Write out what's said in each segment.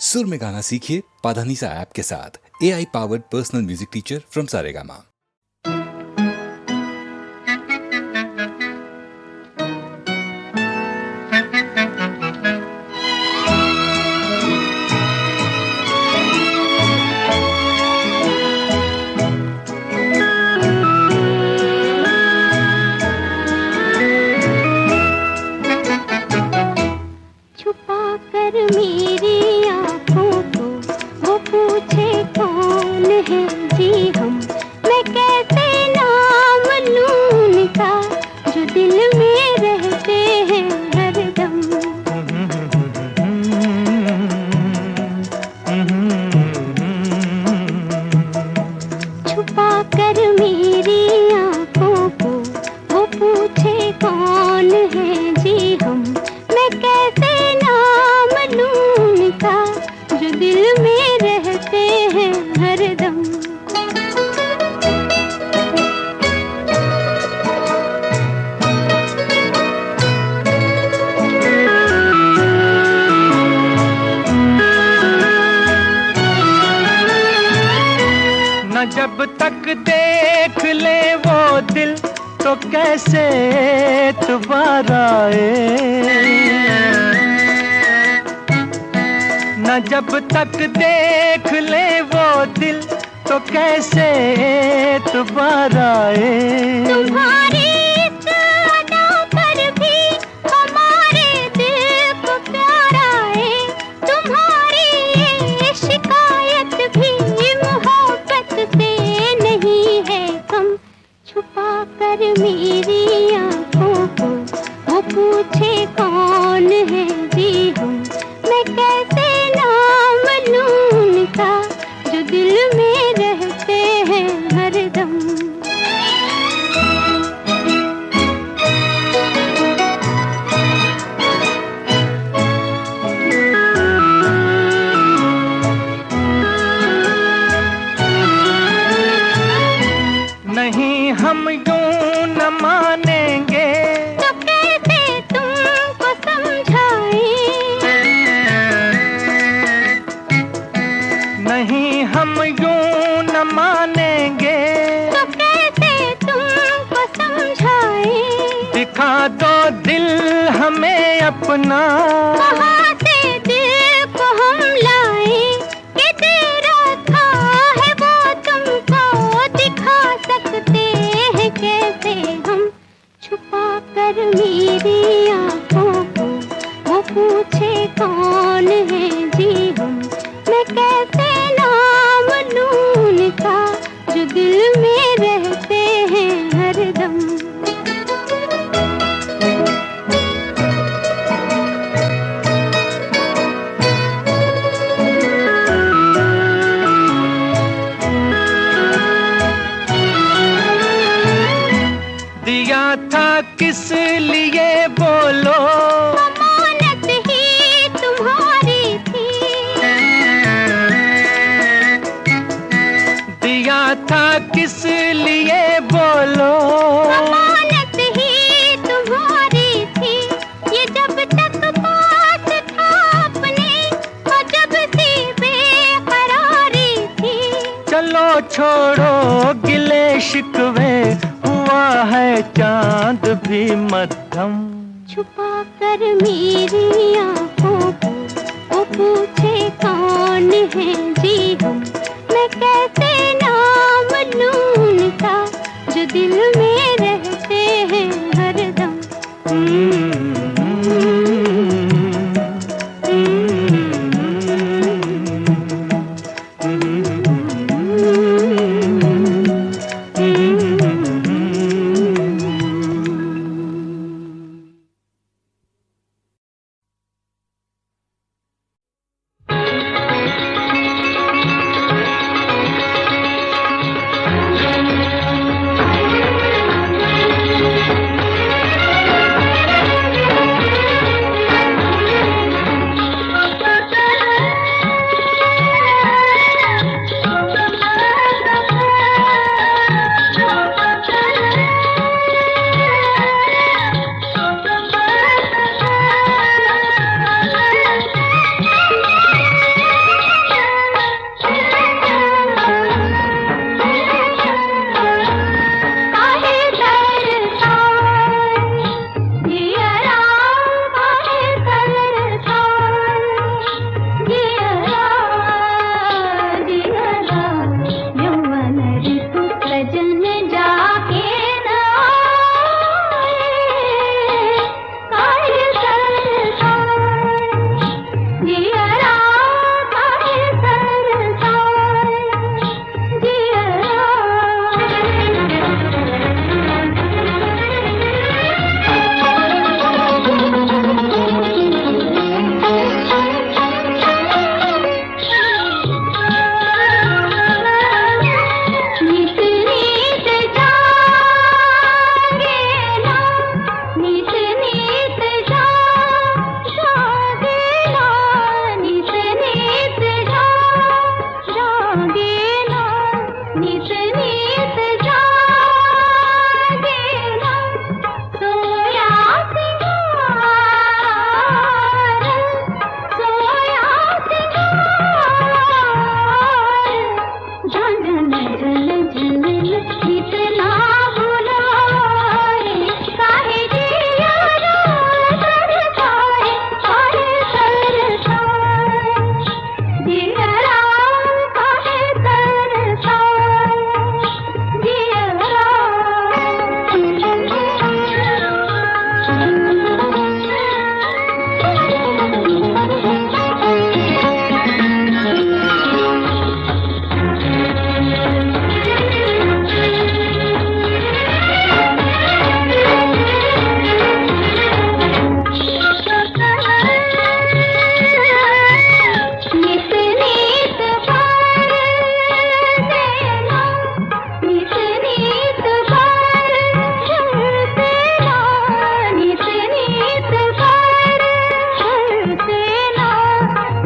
सुर में गाना सीखिए पाधानीसा ऐप के साथ। AI powered personal music teacher from Saregama. जब तक देख ले वो दिल तो कैसे दोबारा आए। न जब तक देख ले वो दिल तो कैसे दोबारा आए। तुम्हारी इस अदा पर भी हमारे दिल को प्यार आए। तुम्हारी ये शिकायत भी मोहब्बत से नहीं है कम। छुपा कर मेरी आंखों को वो पूछे कौन है जी हम। मैं कैसे नाम लूं उनका जो दिल में रहते हैं हरदम। नहीं हम यूं न मानेंगे तो कैसे तुमको समझाएं। नहीं हम यूं न मानेंगे तो कैसे तुमको समझाएं। दिखा दो दिल हमें अपना कहाँ से दिल को हम लाएं कि दे रखा है वो तुमको दिखा सकते हैं कैसे हम। छुपा कर मेरी आंखों को वो पूछे कौन है जी हम। मैं कैसे नाम लूं उनका जो दिल में रहते हैं हरदम। दिया था किस लिए बोलो अमानत ही तुम्हारी थी। दिया था किस लिए बोलो अमानत ही तुम्हारी थी। ये जब तक पास था अपने और जब सी बेकरारी थी। चलो छोड़ो गिले शिकवे हुआ है चांद भी मध्यम। छुपा कर मेरी आंखों को वो पूछे कौन है जी हम। मैं कैसे नाम लूं उनका जो दिल में रहते हैं हरदम।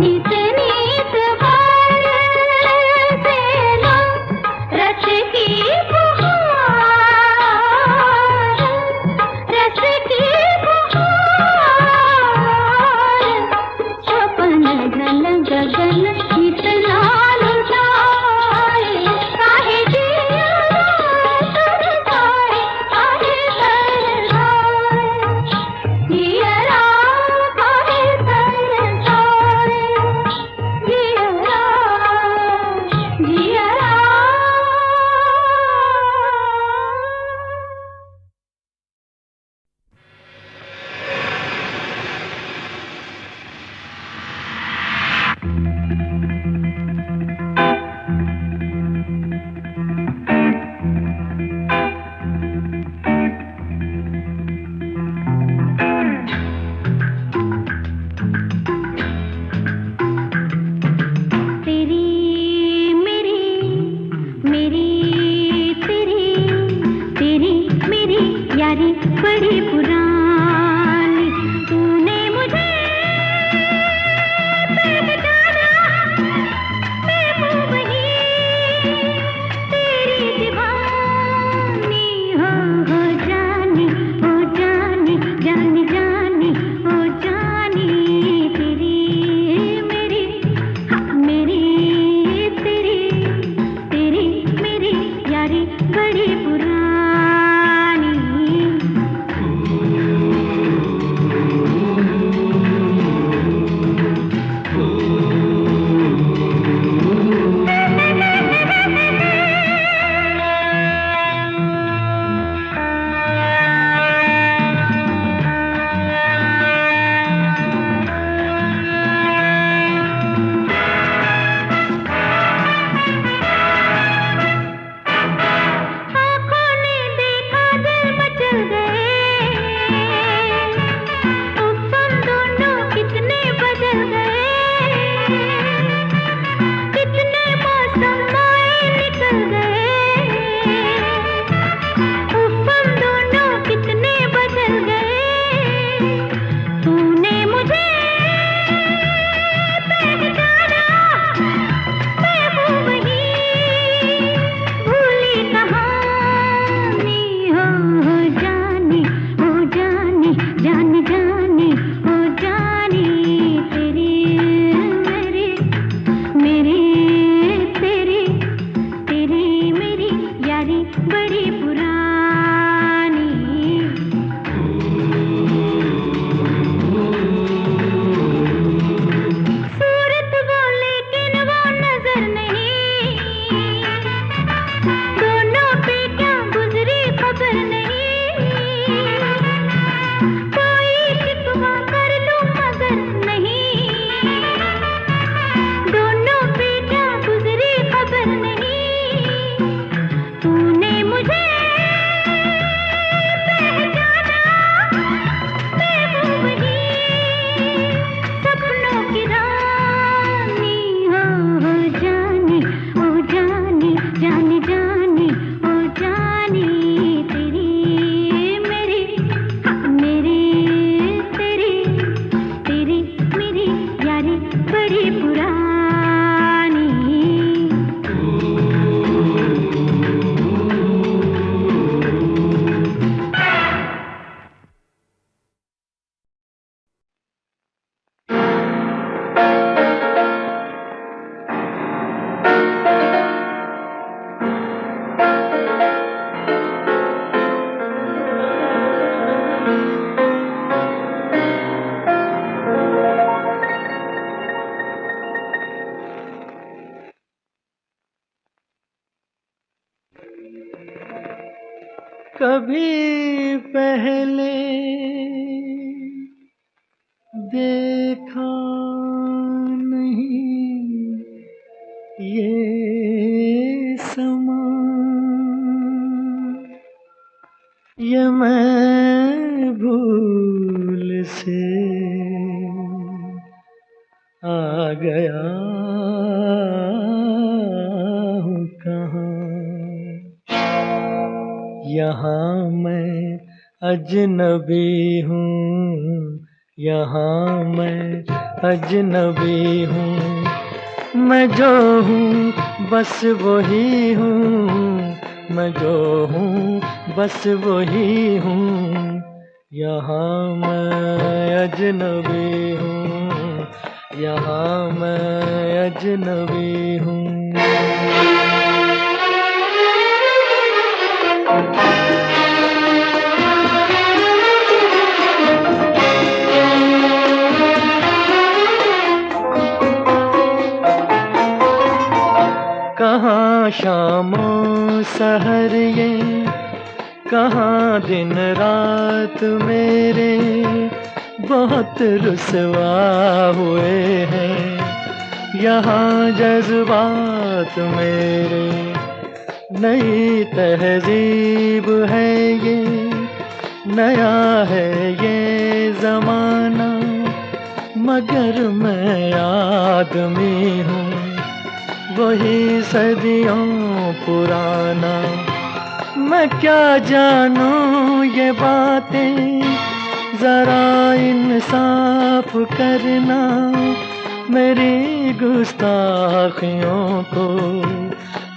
इतनी सवार से लो रस की बहार, रस की बहार, सपन घन गगन इतना लुटाए, काहे जिया तरसाए, काहे तरसाए, जियरा काहे तरसाए, जियरा जियरा। तेरी मेरी मेरी तेरी तेरी मेरी यारी बड़ी पुरानी, तूने मुझे पहचाना, मैं हूँ वही तेरी दीवानी, हो जानी, हो जानी, जानी जानी, हो जानी, तेरी मेरी मेरी तेरी तेरी मेरी यारी बड़ी पुरानी। आँखों ने देखा दिल मचल गए, उफ हम दोनों कितने बदल गए, कितने मौसम आए निकल गए, उफ हम दोनों कितने बदल गए, तूने मुझे पहचाना, मैं हूँ वही भूली कहानी, हो जानी, हो जानी, जानी जानी, हो जानी, तेरी मेरी मेरी तेरी तेरी मेरी यारी बड़ी पुरानी। सूरत वो लेकिन वो नजर नहीं, दोनों पे क्या गुजरी खबर नहीं, कोई शिकवा कर लूं मगर नहीं, दोनों पे क्या गुजरी खबर नहीं, तूने मुझे पहचाना, मैं हूँ वही सपनों की रानी, हो जानी, हो जानी, जानी जानी, हो जानी, तेरी मेरी मेरी तेरी तेरी मेरी यारी बड़ी पुरानी। कभी पहले देखा नहीं ये समा, ये मैं भूल से आ गया हूँ कहाँ। यहाँ मैं अजनबी हूँ, यहाँ मैं अजनबी हूँ। मैं जो हूँ बस वही हूँ, मैं जो हूँ बस वही हूँ। यहाँ मैं अजनबी हूँ, यहाँ मैं अजनबी हूँ। कहाँ शामों सहर ये, कहाँ दिन रात मेरे बहुत रुसवा हुए हैं यहाँ जज्बात मेरे। नई तहजीब है ये, नया है ये ज़माना, मगर मैं आदमी हूँ वही सदियों पुराना। मैं क्या जानूं ये बातें, जरा इंसाफ करना, मेरी गुस्ताखियों को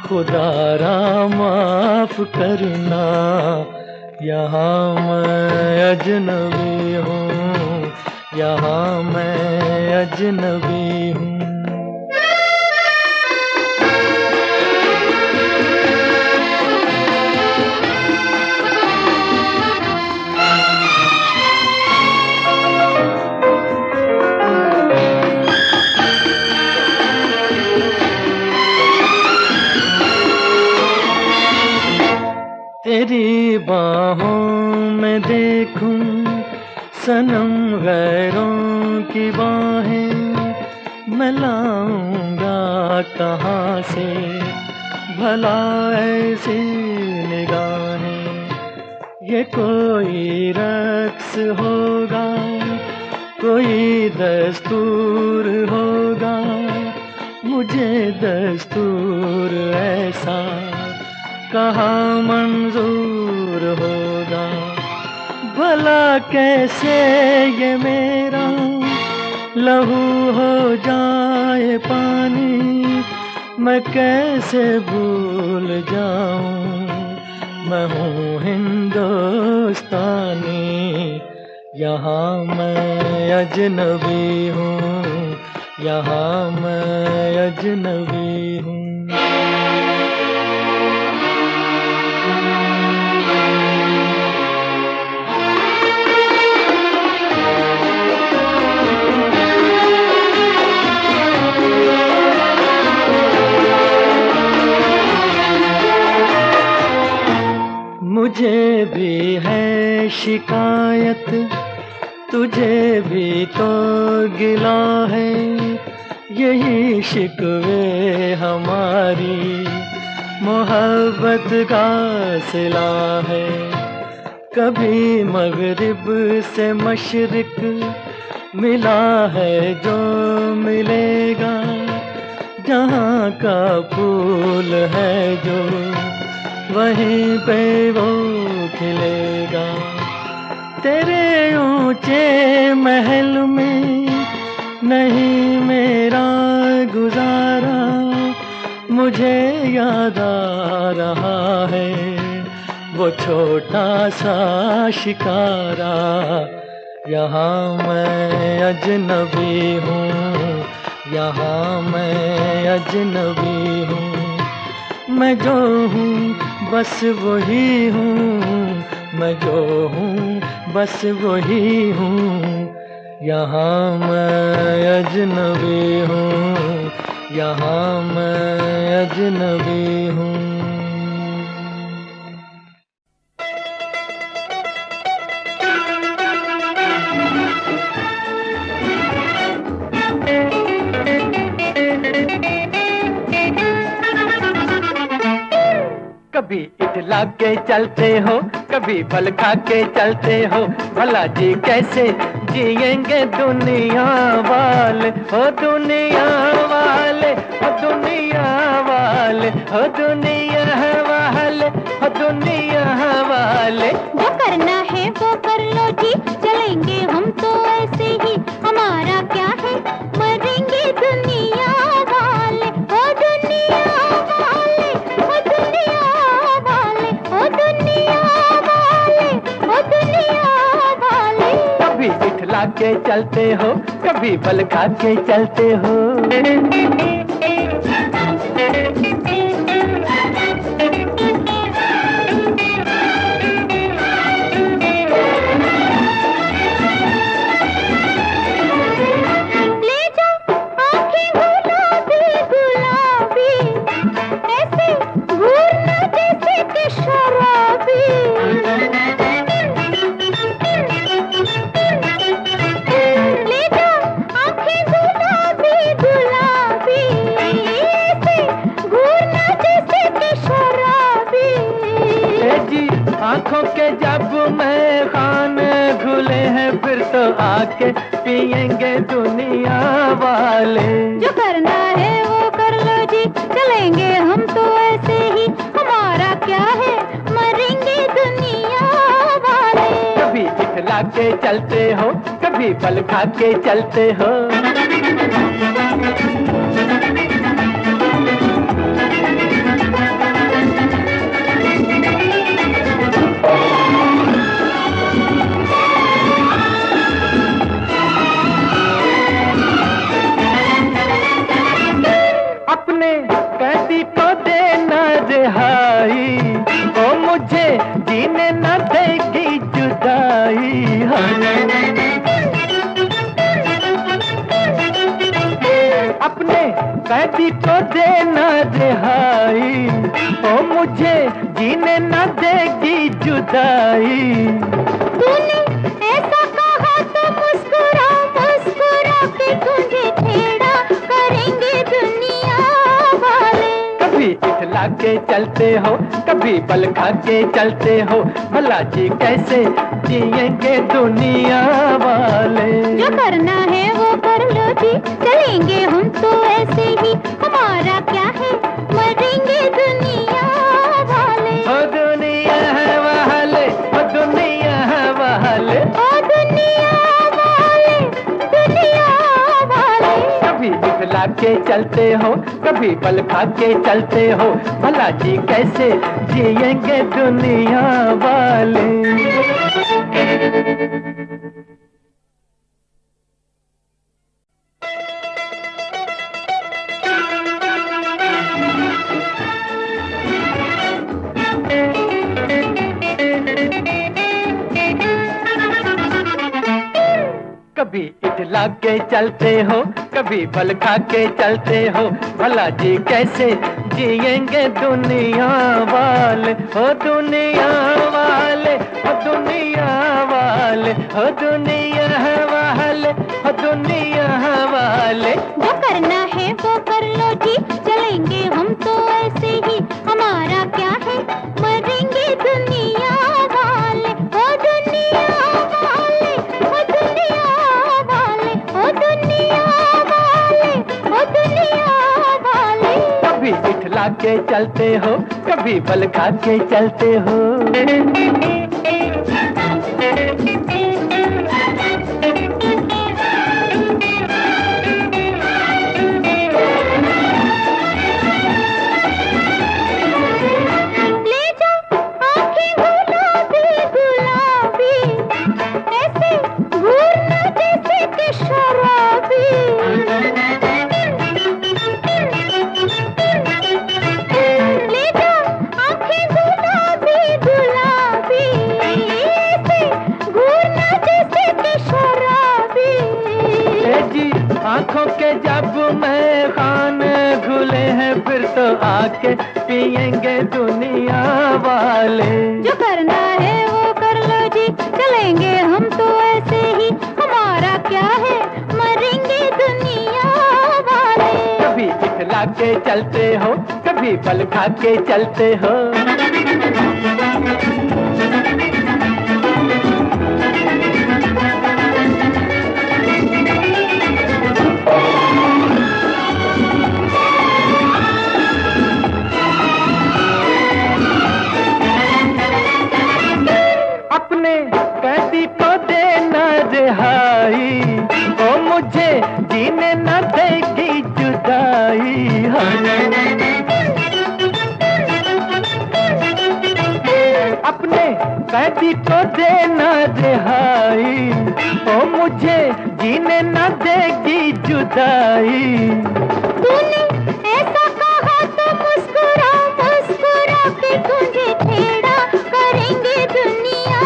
खुदारा माफ करना। यहाँ मैं अजनबी हूँ, यहाँ मैं अजनबी हूँ। तेरी बाहों में देखूं सनम गैरों की बाहें, मैं लाऊंगा कहाँ से भला ऐसी निगाहें। ये कोई रक्स होगा, कोई दस्तूर होगा, मुझे दस्तूर ऐसा कहाँ मंजूर होगा। भला कैसे ये मेरा लहू हो जाए पानी, मैं कैसे भूल जाऊं मैं हूँ हिंदुस्तानी। यहाँ मैं अजनबी हूँ, यहाँ मैं अजनबी हूँ। मुझे भी है शिकायत, तुझे भी तो गिला है, यही शिकवे हमारी मोहब्बत का सिला है। कभी मगरिब से मशरिक मिला है जो मिलेगा, जहाँ का फूल है जो वहीं पे वो खिलेगा। तेरे ऊंचे महल में नहीं मेरा गुजारा, मुझे याद आ रहा है वो छोटा सा शिकारा। यहाँ मैं अजनबी हूँ, यहाँ मैं अजनबी हूँ। मैं जो हूँ बस वही हूँ, मैं जो हूँ बस वही हूँ। यहाँ मैं अजनबी हूँ, यहाँ मैं अजनबी हूँ। कभी इठला के चलते हो, कभी फल खा के चलते हो, भला जी कैसे जिएंगे दुनिया वाले, हो दुनिया वाले, हो दुनिया वाले, हो दुनिया वाले, हो दुनिया वाले। जो करना है वो कर लो जी, चलेंगे हम तो ऐसे ही, हमारा क्या है दुनिया वाले, ओ दुनिया वाले, ओ दुनिया वाले, ओ दुनिया वाले, ओ दुनिया वाले। कभी इठला के चलते हो, कभी बल खा के चलते हो। ले जाओ आंखें गुलाबी गुलाबी, ऐसे घूरना जैसे कि शराबी। ले जाओ आंखें गुलाबी गुलाबी, ऐसे घूरना जैसे कि शराबी। ए जी आंखों के जब मैं खान खुले हैं, फिर तो आके पिएंगे दुनिया वाले। जो करना है वो कर लो जी, चलेंगे हम तो ऐसे ही, हमारा क्या है, मरेंगे दुनिया वाले। कभी इठला के चलते हो, कभी बल खा के चलते हो। अपने कैदी को देना रिहाई, ओ मुझे जीने न देगी जुदाई। अपने कैदी को देना रिहाई, ओ मुझे जीने न देगी जुदाई। तूने ऐसा कहा तो मुस्कुरा मुस्कुरा के तुझे छेड़ा करेंगे दुनिया वाले। कभी इठला के चलते हो, कभी बल खा के चलते हो, भला जी कैसे जिएंगे दुनिया वाले। जो करना है वो कर लो जी, चलेंगे हम तो ऐसे ही, हमारा क्या है, मरेंगे दुनिया वाले। ओ दुनिया वाले, ओ दुनिया वाले, ओ दुनिया वाले, दुनिया वाले। कभी इठला के चलते हो, कभी बल खा के चलते हो, भला जी कैसे जिएंगे दुनिया वाले। कभी इठला के चलते हो, कभी बल खा के चलते हो, भला जी कैसे जिएंगे दुनिया वाले। हो दुनिया वाले, हो दुनिया वाले, हो दुनिया वाले, हो दुनिया वाले। जो करना है वो कर लो जी, चलेंगे हम तो ऐसे ही, हमारा क्या है, मरेंगे दुनिया वाले। ओ दुनिया वाले, ओ दुनिया वाले, ओ दुनिया वाले, ओ दुनिया वाले। कभी इठला के चलते हो, कभी बल खा के चलते हो। ले जाओ आंखें गुलाबी गुलाबी, ऐसे घूरना जैसे कि शराबी। ले जाओ आंखें गुलाबी गुलाबी, ऐसे घूरना जैसे कि शराबी। ए जी आंखों के जब मैं खान खुले हैं, फिर तो आके पिएंगे दुनिया वाले। जो करना है वो कर लो जी, चलेंगे हम तो ऐसे ही, हमारा क्या है, मरेंगे दुनिया वाले। कभी इठला के चलते हो, कभी बल खा के चलते हो। अपने कैदी को देना रिहाई, ओ मुझे जीने न देगी कैदी को देना रिहाई, ओ मुझे जीने न देगी जुदाई। तूने ऐसा कहा तो मुस्कुरा मुस्कुरा के तुझे छेड़ा करेंगे दुनिया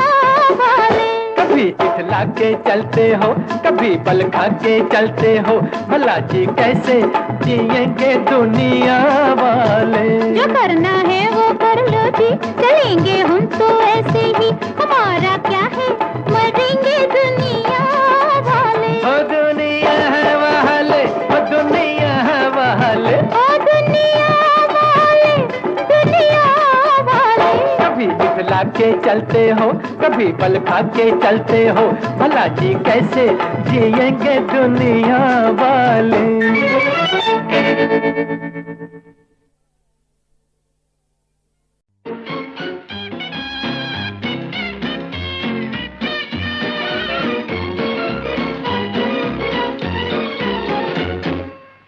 वाले। कभी इठला के चलते हो, कभी बल खा के चलते हो, भला जी कैसे जिएंगे दुनिया वाले। जो करना है वो कर लो जी, चलेंगे हम तो ऐसे ही, हमारा क्या है मरेंगे दुनिया वाले। ओ दुनिया है वाले, ओ दुनिया है वाले, ओ दुनिया वाले, दुनिया वाले। कभी इठला के चलते हो, कभी बल खा के चलते हो, भला जी कैसे जिएंगे दुनिया वाले।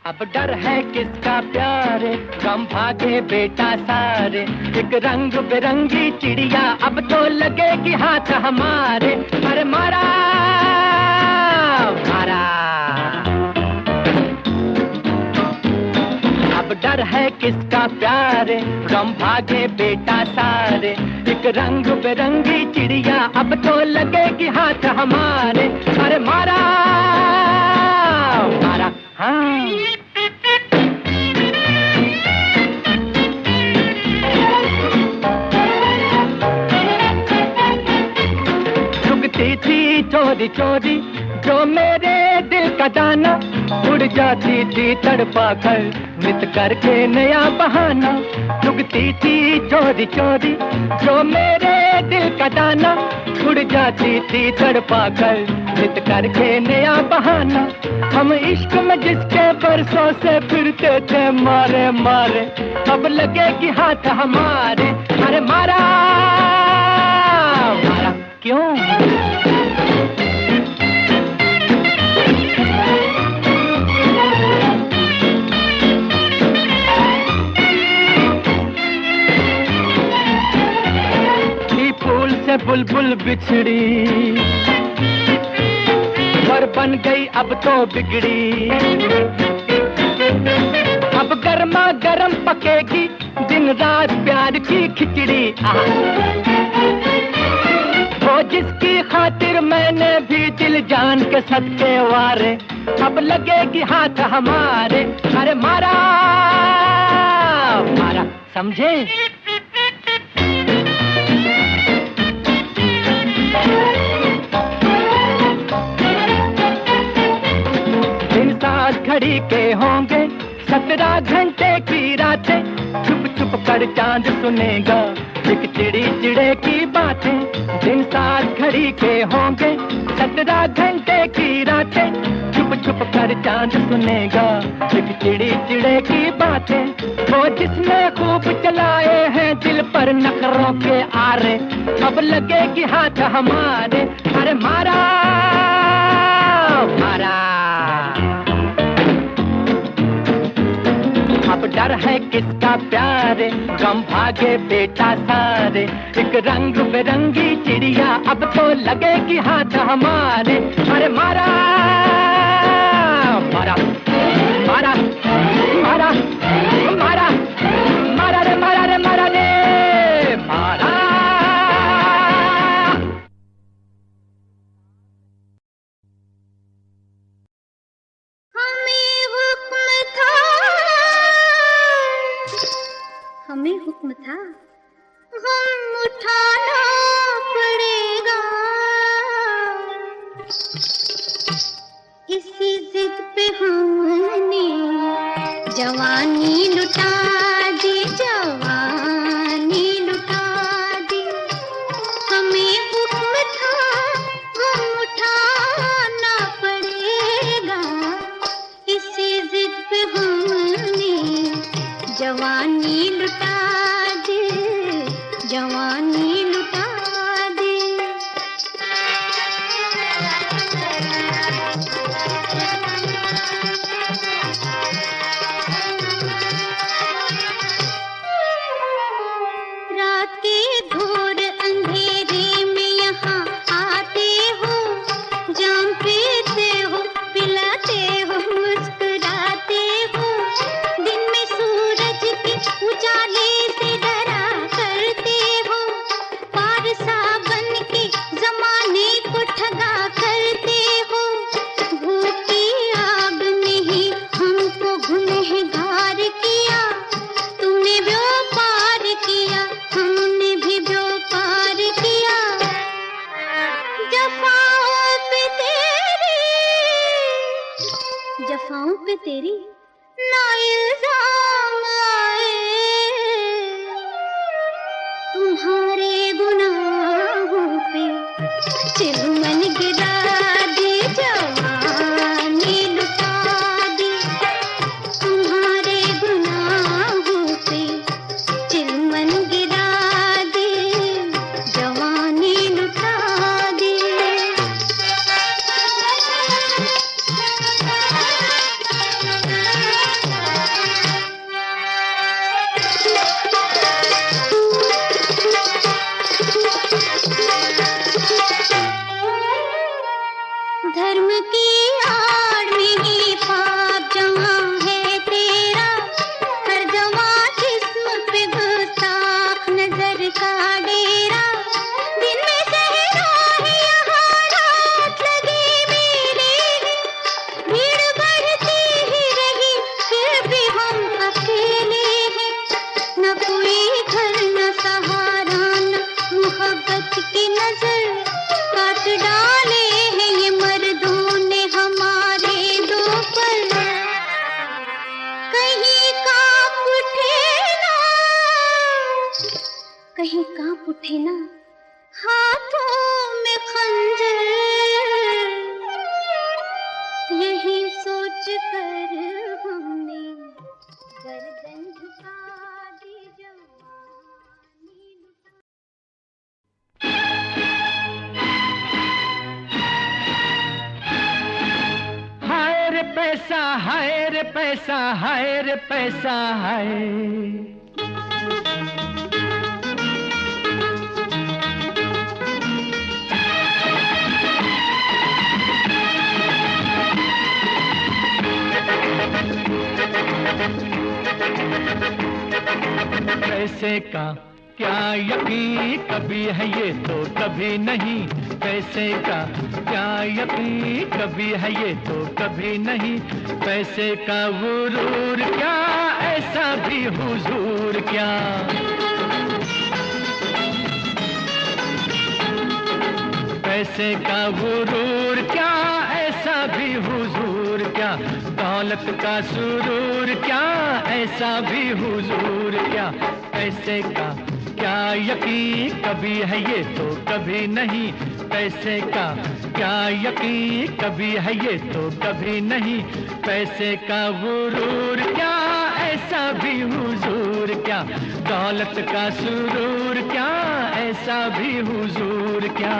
अब डर है किसका प्यारे, गम भागे बेटा सारे, एक रंग बिरंगी चिड़िया अब तो लगेगी हाथ हमारे। अरे मारा मारा, अब डर है किसका प्यारे, गम भागे बेटा सारे, एक रंग बिरंगी चिड़िया अब तो लगेगी हाथ हमारे। अरे मारा मारा, हाँ थी चोरी चोरी जो मेरे दिल का दाना, उड़ जाती थी तड़पा कर नित करके नया बहाना। चुगती थी चोरी चोरी जो मेरे दिल का दाना, उड़ जाती थी तड़पा कर नित करके नया बहाना। हम इश्क में जिसके बरसों से फिरते थे मारे मारे, अब लगेगी हाथ हमारे। अरे मारा मारा क्यों? बुलबुल बिछड़ी और बन गई अब तो बिगड़ी, अब गर्मा गर्म पकेगी दिन रात प्यार की खिचड़ी। वो जिसकी खातिर मैंने भी दिल जान के सदके वारे, अब लगेगी हाथ हमारे। अरे मारा मारा, समझे? घड़ी के होंगे 17 घंटे की रातें, छुप छुप कर चांद सुनेगा एक चिड़ी चिड़े की बातें। दिन 7 घड़ी के होंगे 17 घंटे की रातें, छुप छुप कर चांद सुनेगा एक चिड़ी चिड़े की बातें। वो जिसने खूब चलाए हैं दिल पर नखरों के आरे, अब लगेगी हाथ हमारे। अरे मारा मारा, अब डर है किसका प्यारे, गम भागे बेटा सारे, एक रंग बिरंगी चिड़िया अब तो लगेगी हाथ हमारे। अरे मारा मारा मारा मारा मारा मारा रे मारा रे मारा रे मारा। हमें हुक्म था, हम उठाना पड़ेगा, इसी जिद पे हमने जवानी लुटा दी, जवानी लुटा दी। हमें हुक्म था, हम उठाना पड़ेगा, इसी जिद पे हमने जवानी लुटा दे, जवानी लुटा दे। रात के घोर अंधेरे नजर काट डाले हैं ये मर्दों ने हमारे दो पर। कहीं कांप उठे ना हाथों में खंजर, यही सोच कर हमने गर्दन झुका दी जवानी लुटा। हाय रे पैसा, हाय रे पैसा, हाय रे पैसा, हाय। पैसे का क्या यकीन, कभी है ये तो कभी नहीं। पैसे का क्या यकीन, कभी है ये तो कभी नहीं। पैसे का गुरूर क्या, ऐसा भी हुजूर क्या। पैसे का गुरूर क्या, ऐसा भी हुजूर क्या। दौलत का सुरूर क्या, ऐसा भी हुजूर क्या। पैसे का क्या यकीन, कभी है ये तो कभी नहीं। पैसे का क्या यकीन, कभी है ये तो कभी नहीं। पैसे का गुरूर क्या, ऐसा भी हुजूर क्या। दौलत का सुरूर क्या, ऐसा भी हुजूर क्या।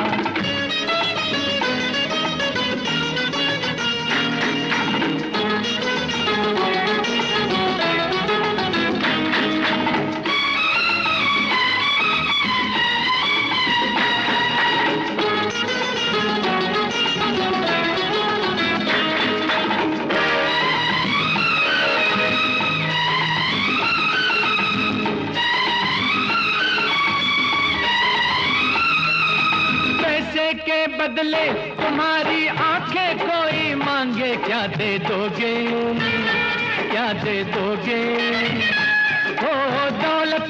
के बदले तुम्हारी आंखें कोई मांगे, क्या दे दोगे, क्या दे दोगे। ओ दौलत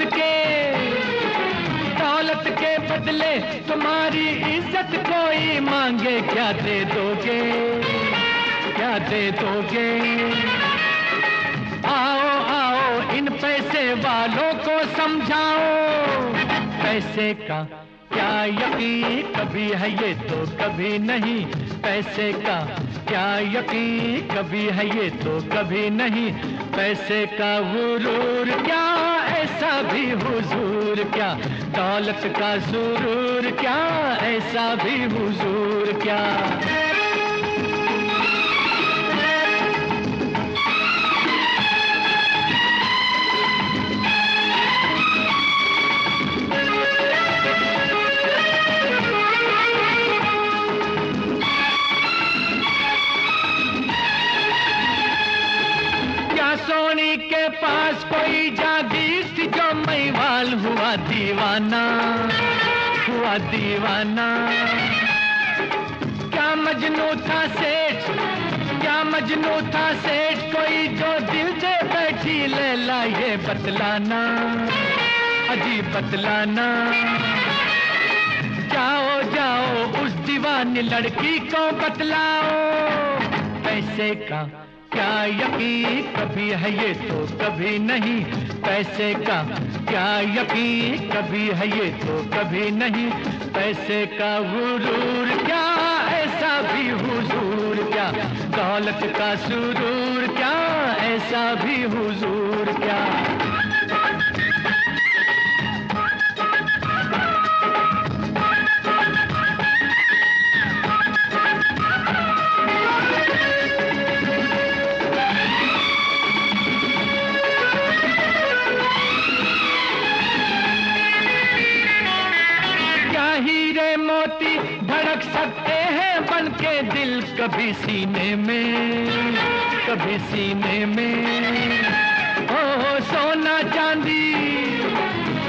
के बदले तुम्हारी इज्जत कोई मांगे, क्या दे दोगे, क्या दे दोगे। आओ आओ इन पैसे वालों को समझाओ। पैसे का क्या यकीन, कभी है ये तो कभी नहीं। पैसे का क्या यकीन, कभी है ये तो कभी नहीं। पैसे का गुरूर क्या, ऐसा भी हुजूर क्या। दौलत का सुरूर क्या, ऐसा भी हुजूर क्या। सोनी के पास कोई जागीर थी जो मैवाल हुआ दीवाना, हुआ दीवाना। क्या मजनू था सेठ, क्या मजनू था सेठ, कोई जो दिल से बैठी लैला ये बतलाना, अजीब बतलाना। जाओ जाओ उस दीवानी लड़की को बतलाओ। पैसे का क्या यकीन, कभी है ये तो कभी नहीं। पैसे का क्या यकीन, कभी है ये तो कभी नहीं। पैसे का गुरूर क्या, ऐसा भी हुजूर क्या। दौलत का सुरूर क्या, ऐसा भी हुजूर क्या। मोती धड़क सकते हैं बनके दिल, कभी सीने में, कभी सीने में। ओ सोना चांदी,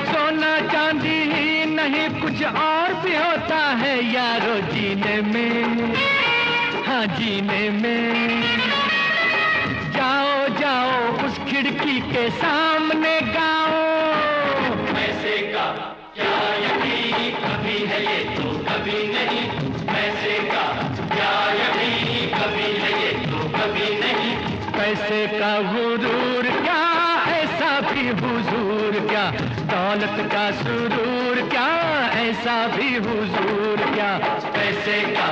सोना चांदी ही नहीं कुछ और भी होता है यारो जीने में, हाँ जीने में। जाओ जाओ उस खिड़की के सामने गाओ। पैसे का क्या यही कभी है ये तो कभी नहीं, पैसे का क्या यही कभी है ये तो कभी नहीं। पैसे का गुरूर क्या, ऐसा भी हुजूर क्या, दौलत का सुरूर क्या, ऐसा भी हुजूर क्या। पैसे का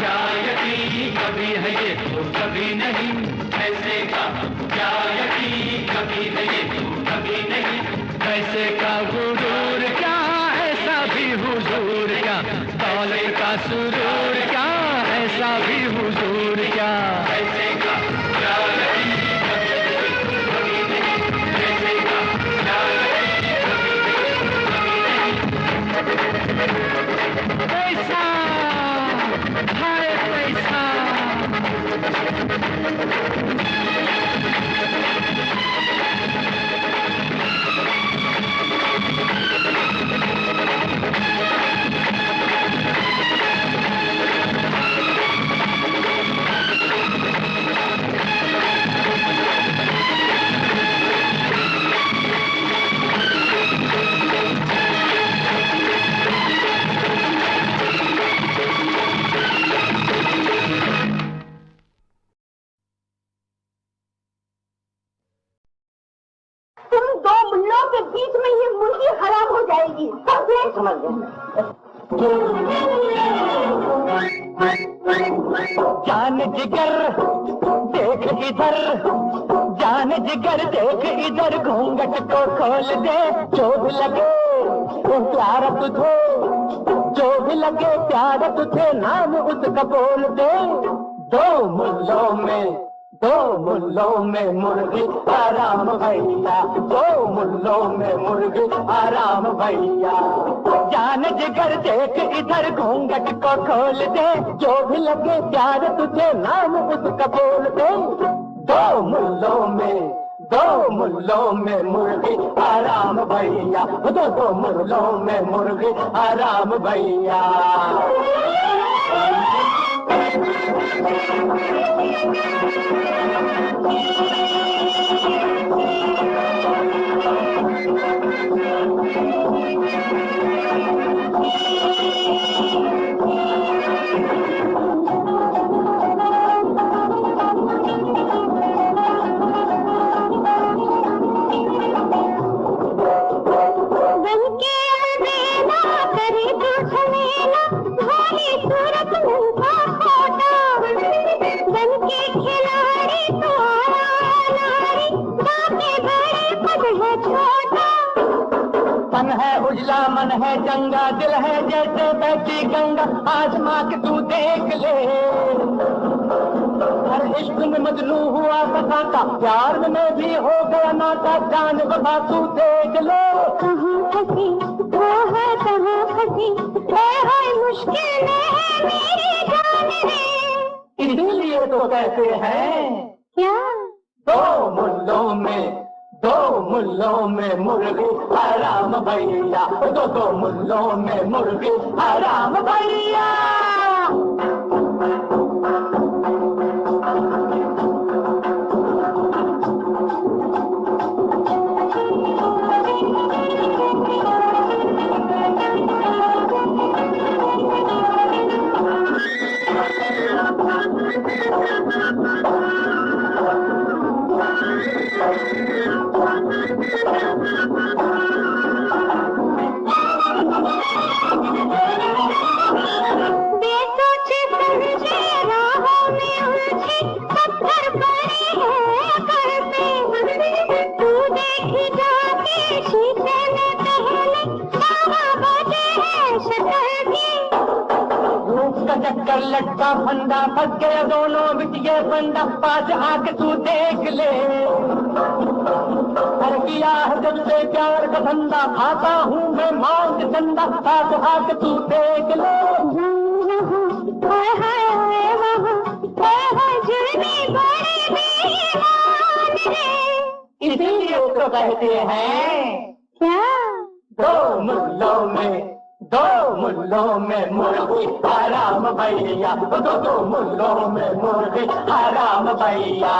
क्या यही कभी है ये तो कभी नहीं, पैसे का क्या यही कभी है ये तो कभी नहीं। पैसे का गुरूर क्या, ऐसा भी हुजूर क्या, दौलत का सुरूर क्या, ऐसा भी हुजूर क्या। पैसे का क्या यही कभी है ये तो कभी नहीं, पैसे का क्या यही कभी है ये तो कभी नहीं। पैसा, हाय पैसा। तुम दो मुल्लों के बीच में ये मुर्गी हराम हो जाएगी। समझ गए? जान जिगर देख इधर, जान जिगर देख इधर, घूंघट को खोल दे। जो भी लगे प्यार तुझे, जो भी लगे प्यार तुझे, नाम उसका बोल दे। दो मुल्लों में मुर्गी आराम भैया, दो मुल्लों में मुर्गी आराम भैया। जान जिगर देख इधर, घूंघट को खोल दे। जो भी लगे प्यार तुझे, नाम उसका बोल दे। दो मुल्लों में मुर्गी आराम भैया, दो मुल्लों में मुर्गी आराम भैया। तन है उजला मन है चंगा, दिल है जैसे बहती गंगा, आजमा के तू देख ले। हर इश्क में मजनू हुआ सका, प्यार में भी हो गया नाता, जान बता तू देख ले। कहाँ फंसी वो है, कहाँ फंसी है मुश्किल में है मेरी जान रे। इसीलिए तो कहते हैं क्या दो मुल्लों में मुर्गी हराम भैया, दो मुल्लों में मुर्गी हराम भैया। बेसोचे समझे राहों में उलझे, पत्थर पड़े हैं घर पे। तू देखी जाके शीशे में पहले, ताला बजे है शटर के। रूप का चक्कर लटका फंदा, फंस गया दोनों बिटिया फंदा, पास आके तू देख ले। कर किया है जब से प्यार का धंधा, खाता हूँ मैं मौत चंदा, पास आके तू देख ले। इसीलिए तो कहते हैं क्या दो मुल्लों में मुर्गी हराम भैया, दो मुल्लों में मुर्गी हराम भैया।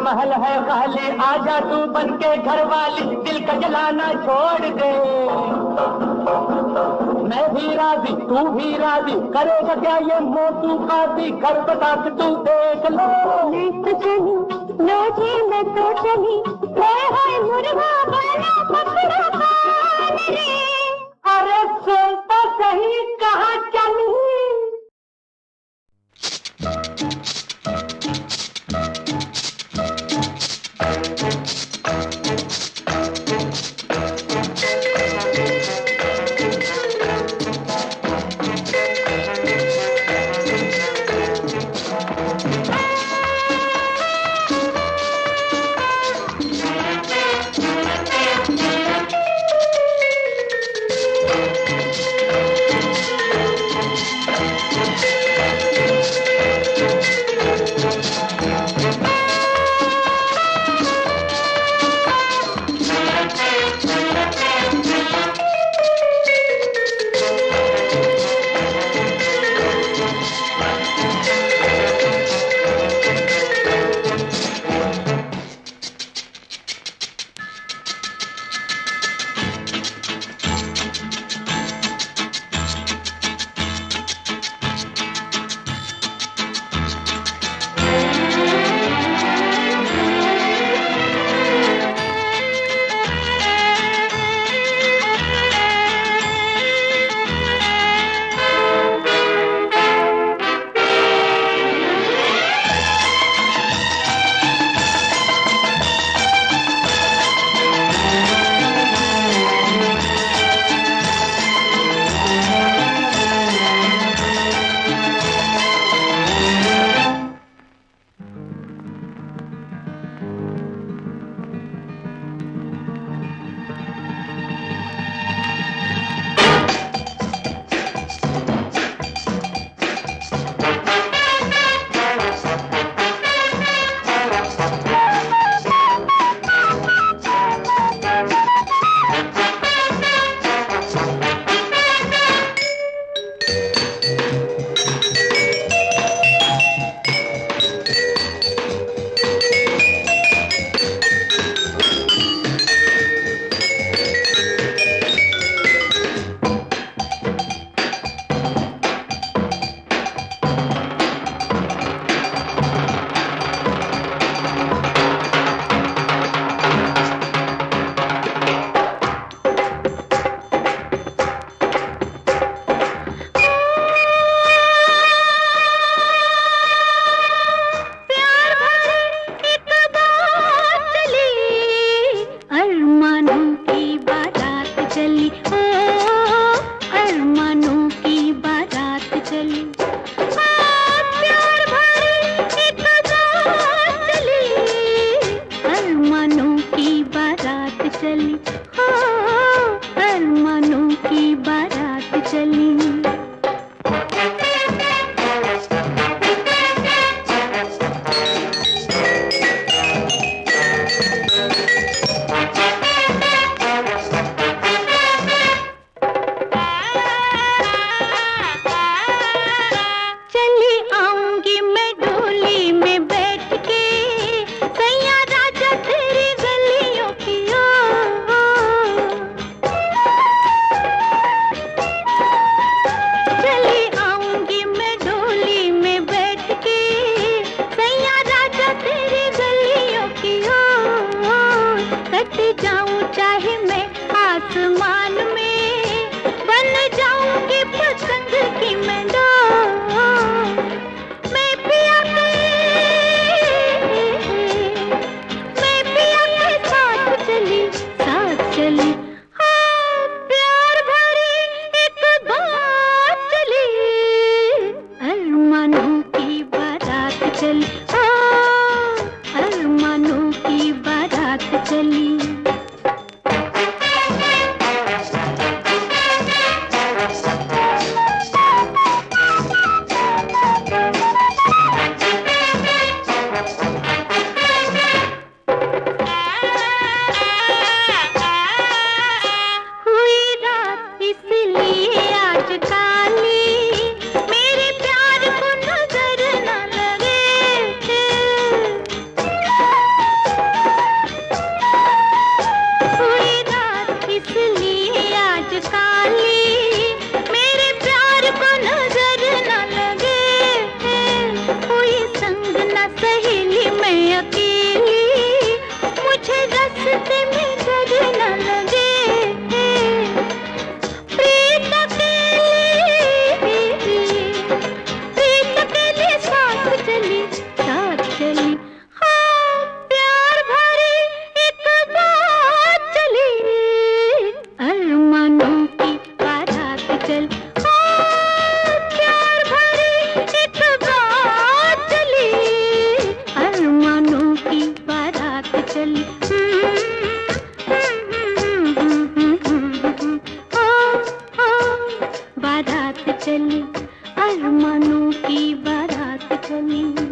महल है खाली, आजा तू बन के घर वाली, दिल का जलाना छोड़ दे। मैं भी राजी तू भी राजी, करेगा क्या ये मोटू काजी, घर बता के तू देख लो। मैं तो चली लो जी, मैं तो चली, हाय मुर्गा बना पकड़ा कान रे। अरे सुन तो सही, कहाँ चली? चली, अरमानों की बारात चली।